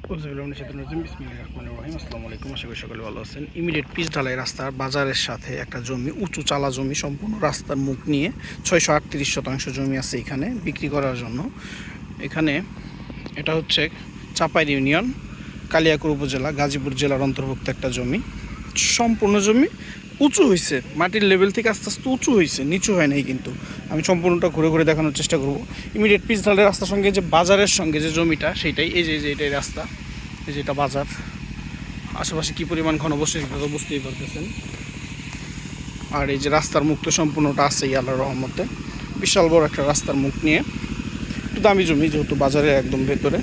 আসসালামু আলাইকুম, আশা করি সকলে ভালো আছেন। ইমিডিয়েট পিচ ঢালাই রাস্তার বাজারের সাথে একটা জমি, উঁচু চালা জমি, সম্পূর্ণ রাস্তার মুখ নিয়ে 638 শতাংশ জমি আছে এখানে বিক্রি করার জন্য। এখানে এটা হচ্ছে চাপাইর ইউনিয়ন, কালিয়াকৈর উপজেলা, গাজীপুর জেলার অন্তর্ভুক্ত একটা জমি। সম্পূর্ণ জমি উঁচু হয়েছে, মাটির লেভেল থেকে আস্তে আস্তে উঁচু হয়েছে, নিচু হয় নাই। কিন্তু আমি সম্পূর্ণটা ঘুরে ঘুরে দেখানোর চেষ্টা করব। ইমিডিয়েট পিচ ঢালের রাস্তার সঙ্গে যে বাজারের সঙ্গে যে জমিটা, সেইটাই এই যে এটাই রাস্তা, এই যে এটা বাজার। আশেপাশে কী পরিমাণ ঘনবসতি সেটা তো বুঝতেই পারতেছেন। আর এই যে রাস্তার মুখ তো সম্পূর্ণটা আছেই আল্লাহর রহমতে। বিশাল বড় একটা রাস্তার মুখ নিয়ে, একটু দামি জমি, যেহেতু বাজারের একদম ভেতরে,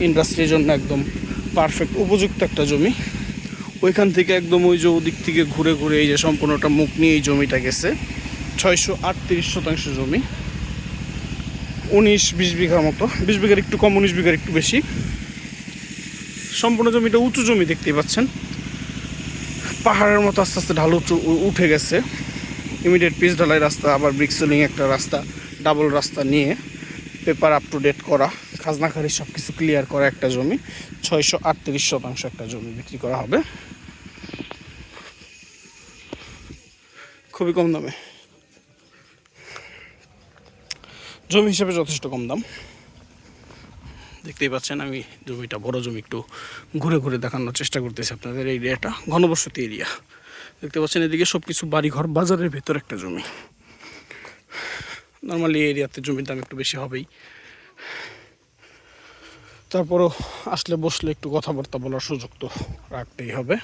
ইন্ডাস্ট্রির জন্য একদম পারফেক্ট উপযুক্ত একটা জমি। ওইখান থেকে একদম ওই যে ওদিক থেকে ঘুরে ঘুরে এই যে সম্পূর্ণটা মুখ নিয়ে এই জমিটা গেছে। 638 শতাংশ জমি, 19-20 বিঘার মতো, 20 বিঘার একটু কম, 19 বিঘার একটু বেশি। সম্পূর্ণ জমিটা উঁচু জমি, দেখতেই পাচ্ছেন। পাহাড়ের মতো আস্তে আস্তে ঢাল উঠে গেছে। ইমিডিয়েট পিচ ঢালাই রাস্তা, আবার ব্রিক সিলিং একটা রাস্তা, ডাবল রাস্তা নিয়ে পেপার আপ টু ডেট করা, খাজনাখারি সব কিছু ক্লিয়ার করা একটা জমি। 638 শতাংশ একটা জমি বিক্রি করা হবে খুবই কম দামে। জমি হিসেবে যথেষ্ট কম দাম। দেখতেই পাচ্ছেন আমি জমিটা বড় জমি, একটু ঘুরে ঘুরে দেখানোর চেষ্টা করতেছি আপনাদের। এই এরিয়াটা ঘনবসতি এরিয়া, দেখতে পাচ্ছেন। এদিকে সব কিছু বাড়িঘর, বাজারের ভেতর একটা জমি। নর্মালি এই এরিয়াতে জমির দাম একটু বেশি হবেই, তারপরও আসলে বসলে একটু কথাবার্তা বলার সুযোগ তো রাখতেই হবে।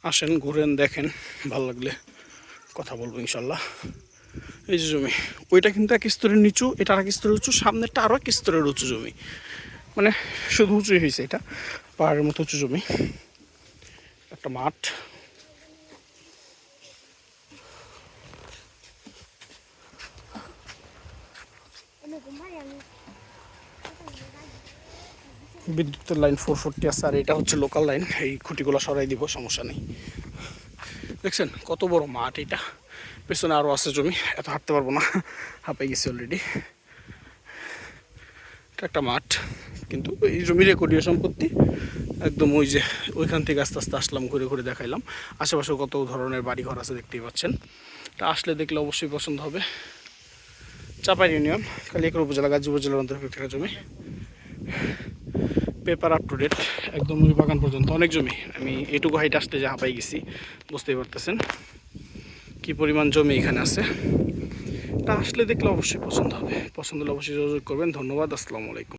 আসেন, ঘুরেন, দেখেন, ভালো লাগলে কথা বলবো ইনশাল্লাহ। এই যে জমি, ওইটা কিন্তু এক স্তরের নিচু, এটা আর এক স্তরের উঁচু, সামনেরটা আরও এক স্তরের উঁচু জমি। মানে শুধু উঁচুই হয়েছে, এটা পাহাড়ের মতো উঁচু জমি। একটা মাঠ, বিদ্যুতের লাইন 440 আছে, আর এটা হচ্ছে লোকাল লাইন। এই খুঁটিগুলো সরাই দিব, সমস্যা নেই। দেখছেন কত বড় মাঠ এটা। পেছনে আরও আছে জমি, এত হাঁটতে পারবো না, হাঁপাই গেছি অলরেডি। এটা একটা মাঠ, কিন্তু এই জমি রেকর্ডীয় সম্পত্তি একদম। ওই যে ওইখান থেকে আস্তে আস্তে আসলাম, ঘুরে ঘুরে দেখাইলাম। আশেপাশে কত ধরনের বাড়িঘর আছে দেখতেই পাচ্ছেন। এটা আসলে দেখলে অবশ্যই পছন্দ হবে। চাপাই ইউনিয়ন, কালিয়াকৈর উপজেলা, গাজীপুর জেলার অন্তর্ভুক্ত একটা জমি। পেপার আপ টু ডেট, একদম ওই বাগান পর্যন্ত অনেক জমি। আমি এটুকু হাইট আসতে যে হাঁপাই গেছি, বুঝতেই পারতেছেন কী পরিমাণ জমি এখানে আছে। তা আসলে দেখলে অবশ্যই পছন্দ হবে। পছন্দ হলে অবশ্যই যোগাযোগ করবেন। ধন্যবাদ, আসসালামু আলাইকুম।